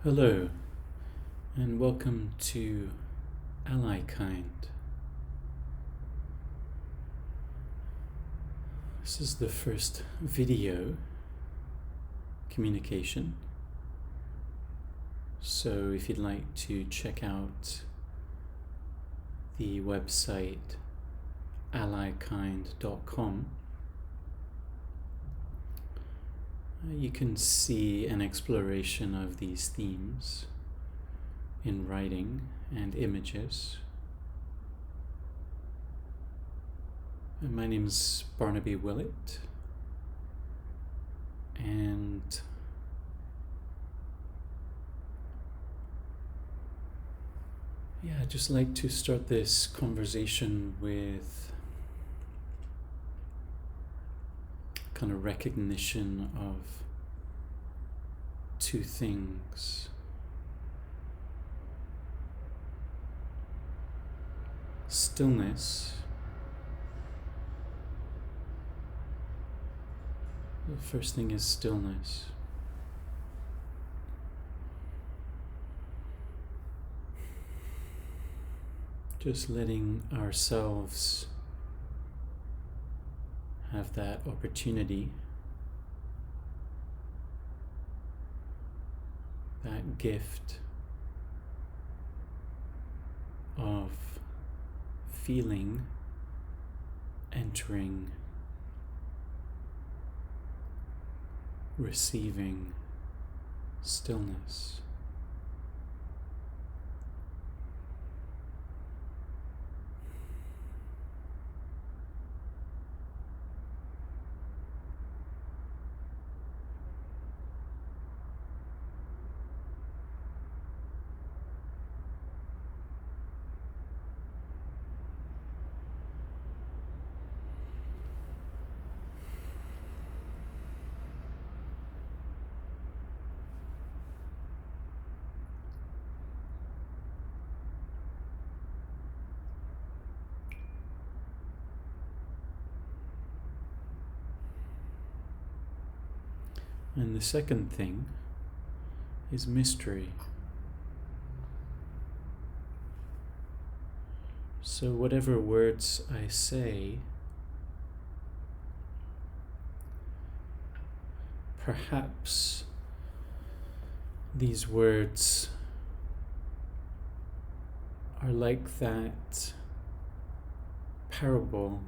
Hello, and welcome to Ally Kind. This is the first video communication, so if you'd like to check out the website allykind.com, you can see an exploration of these themes in writing and images. And my name's Barnaby Willett, and I'd just like to start this conversation with kind of recognition of two things. Stillness. The first thing is stillness. Just letting ourselves have that opportunity, that gift of feeling, entering, receiving stillness. And the second thing is mystery. So whatever words I say, perhaps these words are like that parable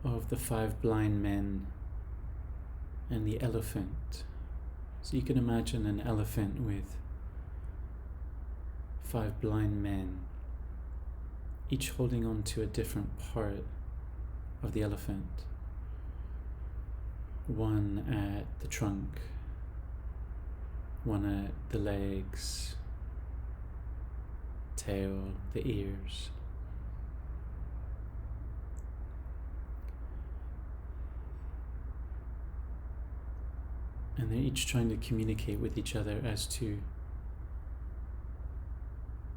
of the 5 blind men and the elephant. So you can imagine an elephant with 5 blind men, each holding on to a different part of the elephant. One at the trunk, one at the legs, tail, the ears. And they're each trying to communicate with each other as to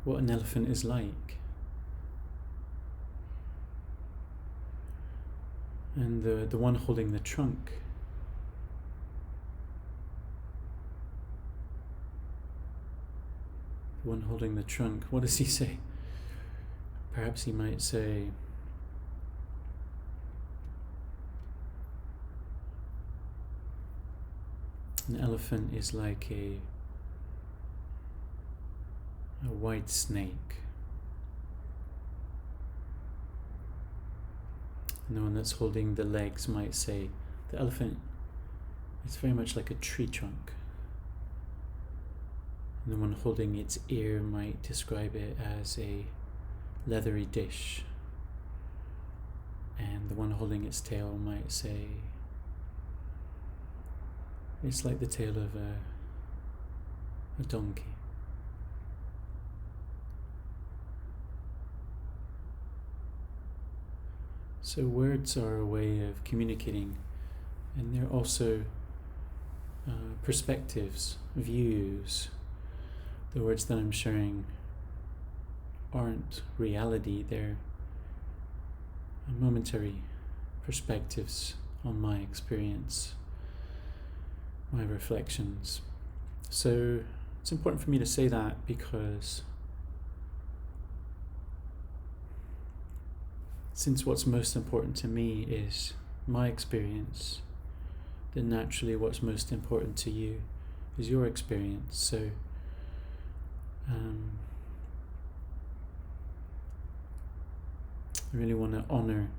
what an elephant is like. And the one holding the trunk, what does he say? Perhaps he might say, an elephant is like a white snake. And the one that's holding the legs might say, the elephant is very much like a tree trunk. And the one holding its ear might describe it as a leathery dish. And the one holding its tail might say, it's like the tail of a donkey. So words are a way of communicating, and they're also perspectives, views. The words that I'm sharing aren't reality, they're momentary perspectives on my experience, my reflections. So it's important for me to say that because since what's most important to me is my experience, then naturally what's most important to you is your experience. So I really want to honor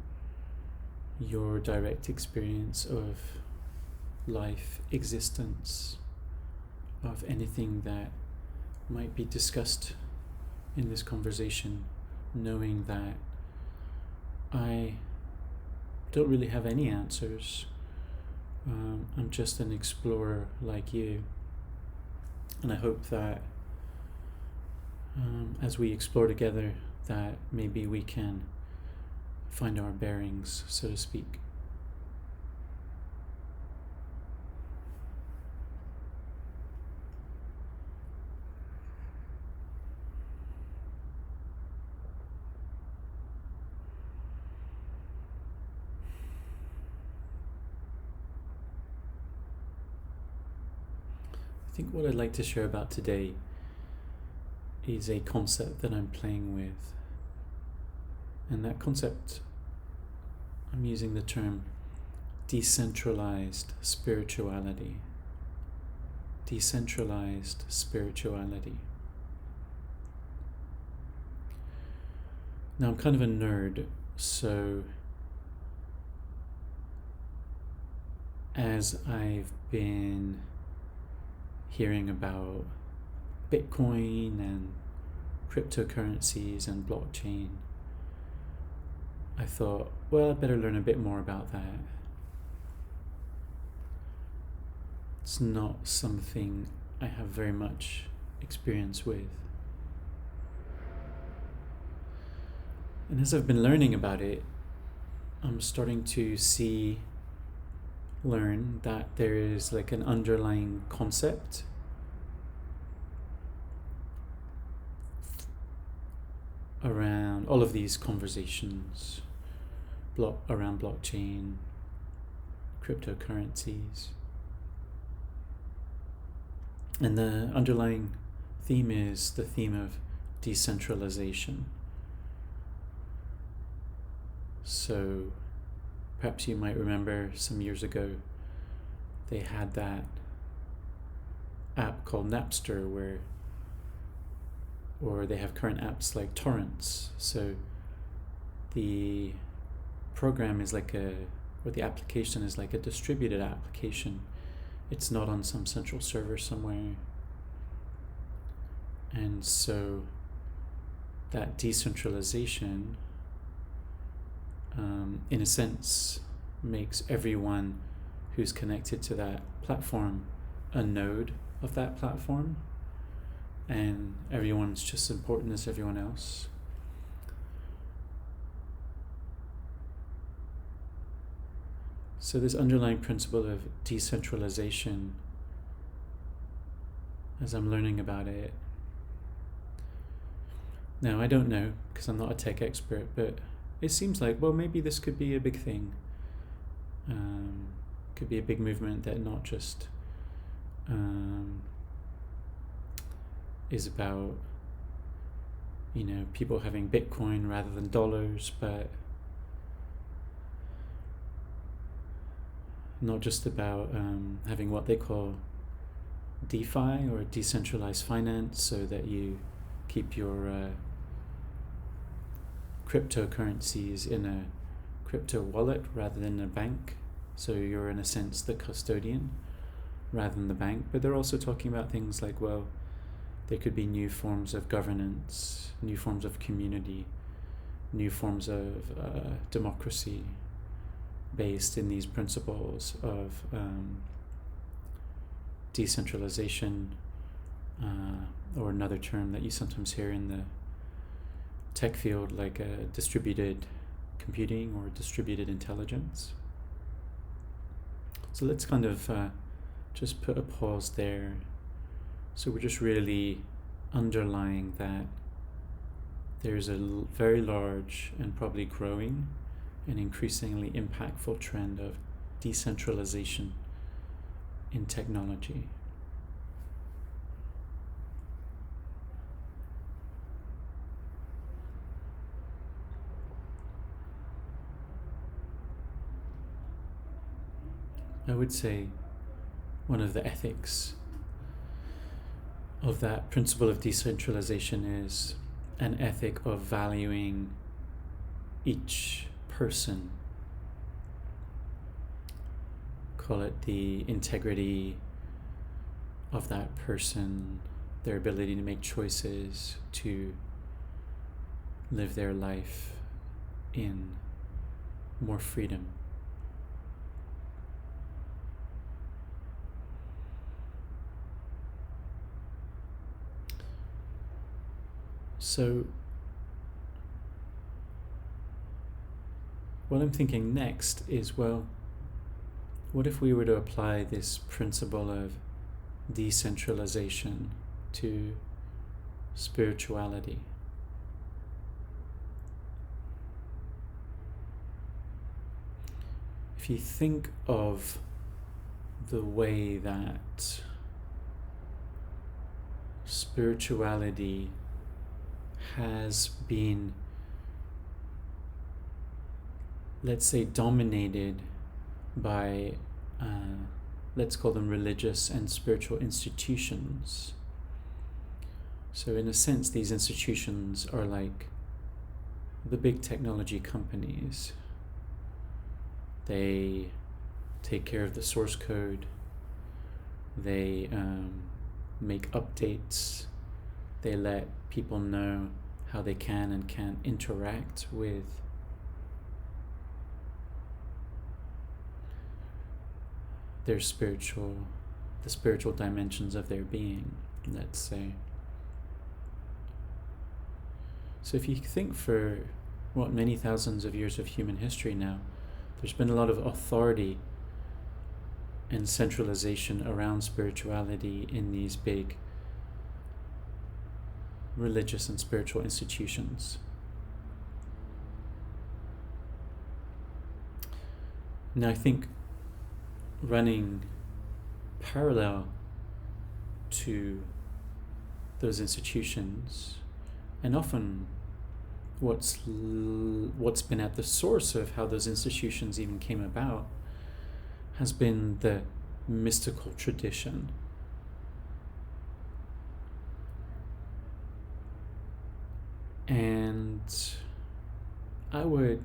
your direct experience of life, existence, of anything that might be discussed in this conversation, knowing that I don't really have any answers. I'm just an explorer like you, and I hope that as we explore together, that maybe we can find our bearings, so to speak. I think what I'd like to share about today is a concept that I'm playing with. And that concept, I'm using the term decentralized spirituality. Decentralized spirituality. Now, I'm kind of a nerd, so as I've been hearing about Bitcoin and cryptocurrencies and blockchain, I thought, well, I'd better learn a bit more about that. It's not something I have very much experience with. And as I've been learning about it, I'm starting to learn that there is like an underlying concept around all of these conversations around blockchain, cryptocurrencies. And the underlying theme is the theme of decentralization. So perhaps you might remember some years ago they had that app called Napster or they have current apps like torrents. So the program is the application is like a distributed application. It's not on some central server somewhere. And so that decentralization, in a sense, makes everyone who's connected to that platform a node of that platform, and everyone's just as important as everyone else. So this underlying principle of decentralization, as I'm learning about it, now I don't know because I'm not a tech expert, but it seems like, well, maybe this could be a big thing. Could be a big movement that not just is about, people having Bitcoin rather than dollars, but not just about having what they call DeFi or decentralized finance, so that you keep your cryptocurrencies in a crypto wallet rather than a bank. So you're in a sense the custodian rather than the bank. But they're also talking about things like, well, there could be new forms of governance, new forms of community, new forms of democracy based in these principles of decentralization, or another term that you sometimes hear in the tech field, like distributed computing or distributed intelligence. So let's kind of just put a pause there. So we're just really underlying that there's a very large and probably growing and increasingly impactful trend of decentralization in technology. I would say one of the ethics of that principle of decentralization is an ethic of valuing each person. Call it the integrity of that person, their ability to make choices, to live their life in more freedom. So, what I'm thinking next is, well, what if we were to apply this principle of decentralization to spirituality? If you think of the way that spirituality has been, let's say, dominated by, let's call them religious and spiritual institutions. So in a sense, these institutions are like the big technology companies. They take care of the source code. They make updates. They let people know how they can and can't interact with their the spiritual dimensions of their being, let's say. So if you think for many thousands of years of human history now, there's been a lot of authority and centralization around spirituality in these big religious and spiritual institutions. Now I think running parallel to those institutions, and often what's been at the source of how those institutions even came about, has been the mystical tradition. And I would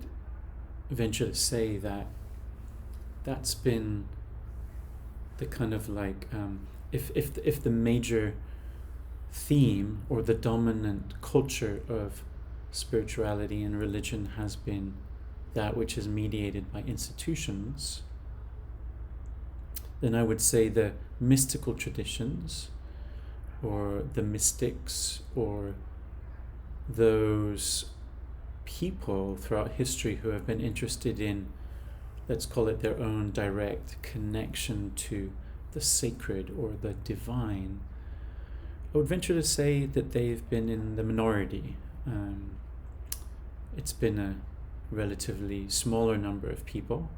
venture to say that that's been the kind of like, if the major theme or the dominant culture of spirituality and religion has been that which is mediated by institutions, then I would say the mystical traditions, or the mystics, or those people throughout history who have been interested in, let's call it, their own direct connection to the sacred or the divine, I would venture to say that they've been in the minority. It's been a relatively smaller number of people,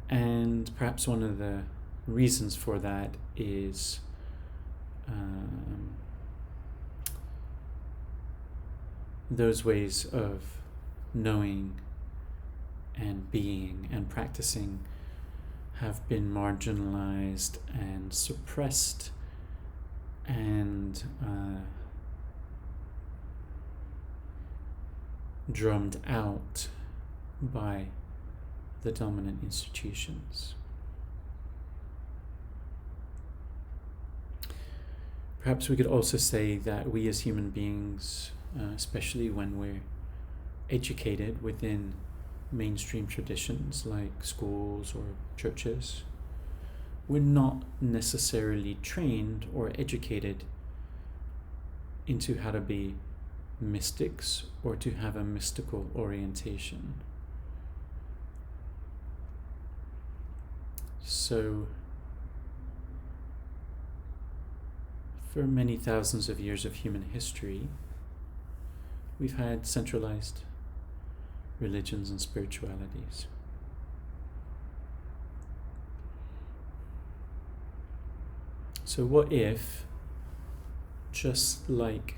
and perhaps one of the reasons for that is those ways of knowing and being and practicing have been marginalized and suppressed and drummed out by the dominant institutions. Perhaps we could also say that we as human beings, especially when we're educated within mainstream traditions like schools or churches, we're not necessarily trained or educated into how to be mystics or to have a mystical orientation. So, for many thousands of years of human history, we've had centralized religions and spiritualities. So what if, just like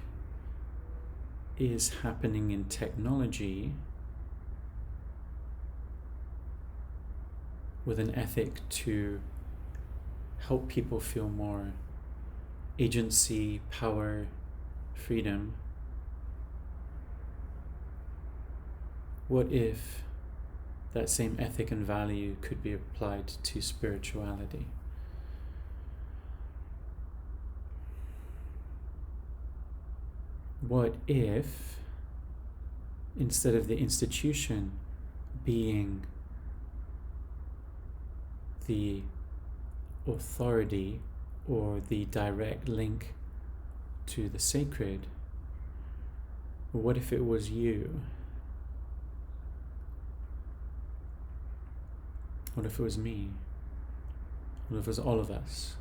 is happening in technology, with an ethic to help people feel more agency, power, freedom, what if that same ethic and value could be applied to spirituality? What if, instead of the institution being the authority or the direct link to the sacred, what if it was you? What if it was me? What if it was all of us?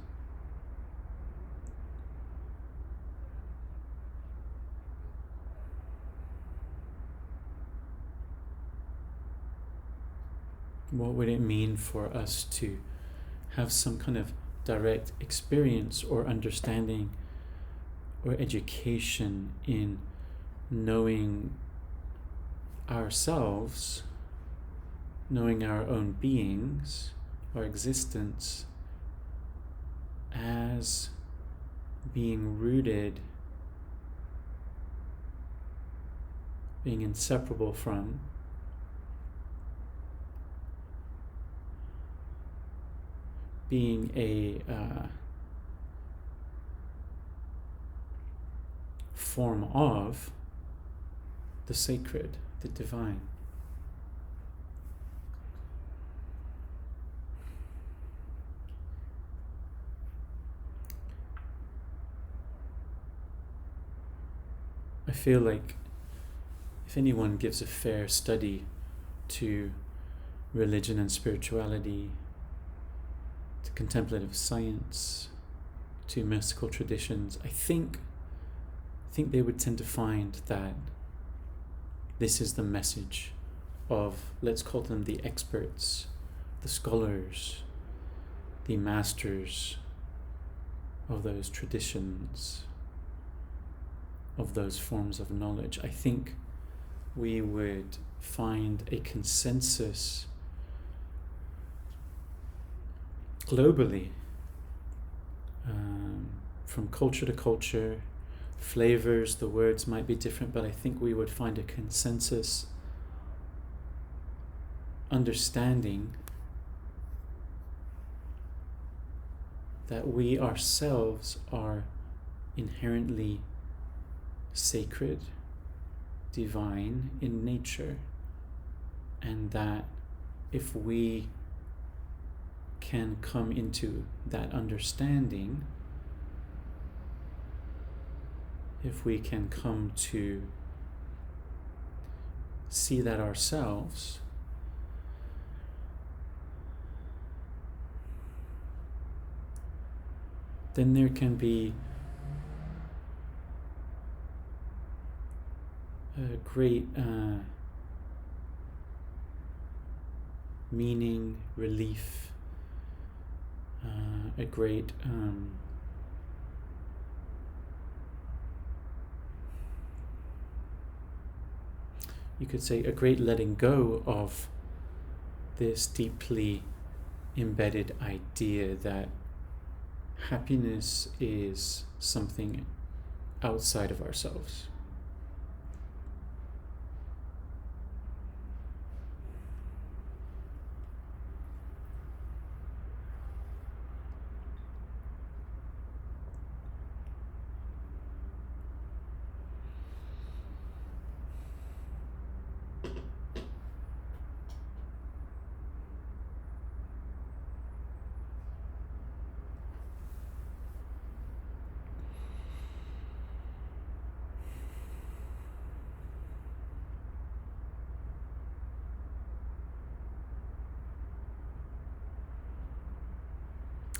What would it mean for us to have some kind of direct experience or understanding or education in knowing ourselves, knowing our own beings, our existence, as being rooted, being inseparable from, being a form of the sacred, the divine. I feel like if anyone gives a fair study to religion and spirituality, to contemplative science, to mystical traditions, I think they would tend to find that this is the message of, let's call them the experts, the scholars, the masters of those traditions, of those forms of knowledge. I think we would find a consensus globally, from culture to culture, flavors, the words might be different, but I think we would find a consensus understanding that we ourselves are inherently sacred, divine in nature, and that if we can come into that understanding, if we can come to see that ourselves, then there can be a great meaning, relief, a great you could say a great letting go of this deeply embedded idea that happiness is something outside of ourselves.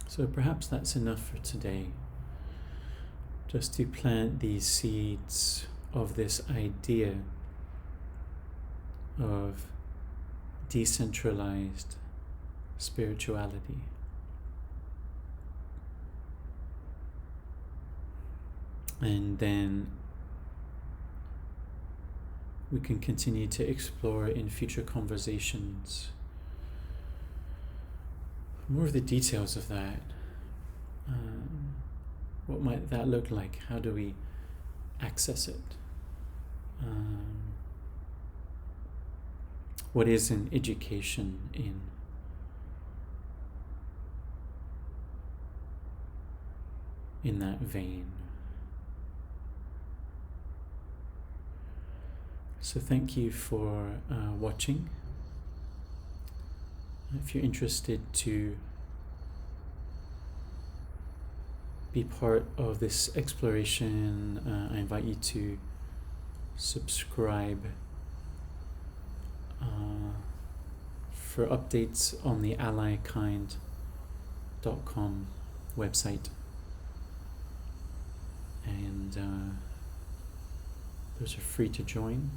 So perhaps that's enough for today, just to plant these seeds of this idea of decentralized spirituality. And then we can continue to explore in future conversations more of the details of that. What might that look like? How do we access it? What is an education in that vein? So thank you for watching. If you're interested to be part of this exploration, I invite you to subscribe for updates on the allykind.com website. And those are free to join.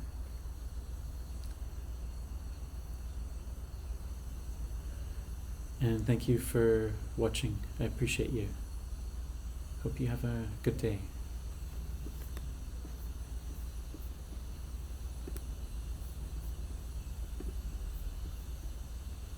And thank you for watching. I appreciate you. Hope you have a good day.